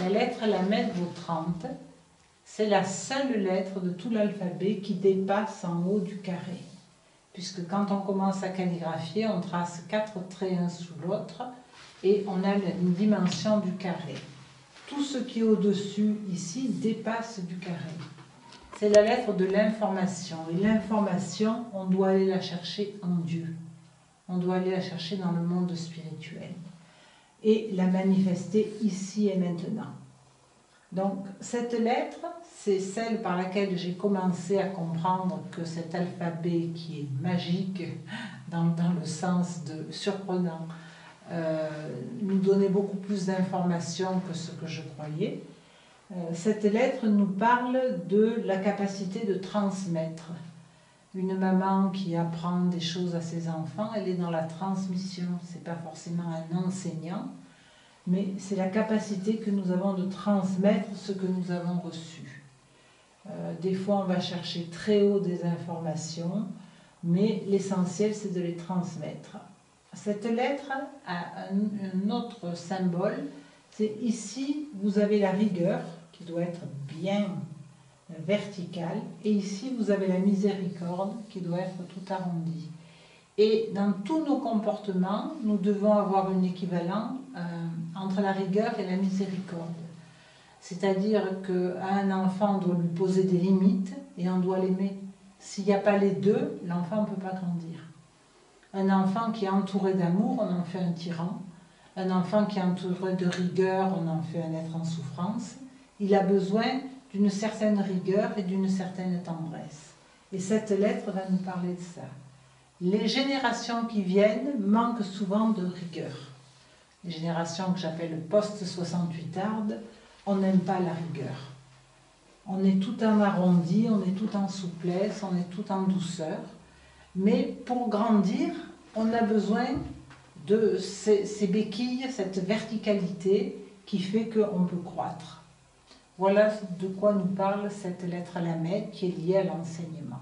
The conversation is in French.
La lettre Lamed vaut 30. C'est la seule lettre de tout l'alphabet qui dépasse en haut du carré. Puisque quand on commence à calligraphier, on trace 4 traits un sous l'autre et on a une dimension du carré. Tout ce qui est au-dessus, ici, dépasse du carré. C'est la lettre de l'information. Et l'information, on doit aller la chercher en Dieu. On doit aller la chercher dans le monde spirituel. Et la manifester ici et maintenant. Donc, cette lettre, c'est celle par laquelle j'ai commencé à comprendre que cet alphabet qui est magique, dans le sens de surprenant, nous donnait beaucoup plus d'informations que ce que je croyais. Cette lettre nous parle de la capacité de transmettre. Une maman qui apprend des choses à ses enfants, elle est dans la transmission. Ce n'est pas forcément un enseignant, mais c'est la capacité que nous avons de transmettre ce que nous avons reçu. Des fois, on va chercher très haut des informations, mais l'essentiel, c'est de les transmettre. Cette lettre a un autre symbole, c'est ici, vous avez la rigueur, qui doit être bien verticale, et ici, vous avez la miséricorde, qui doit être tout arrondie. Et dans tous nos comportements, nous devons avoir un équivalent entre la rigueur et la miséricorde. C'est-à-dire qu'à un enfant, on doit lui poser des limites et on doit l'aimer. S'il n'y a pas les deux, l'enfant ne peut pas grandir. Un enfant qui est entouré d'amour, on en fait un tyran. Un enfant qui est entouré de rigueur, on en fait un être en souffrance. Il a besoin d'une certaine rigueur et d'une certaine tendresse. Et cette lettre va nous parler de ça. Les générations qui viennent manquent souvent de rigueur. Les générations que j'appelle post-68ardes, on n'aime pas la rigueur. On est tout en arrondi, on est tout en souplesse, on est tout en douceur. Mais pour grandir, on a besoin de ces béquilles, cette verticalité qui fait qu'on peut croître. Voilà de quoi nous parle cette lettre Lamed qui est liée à l'enseignement.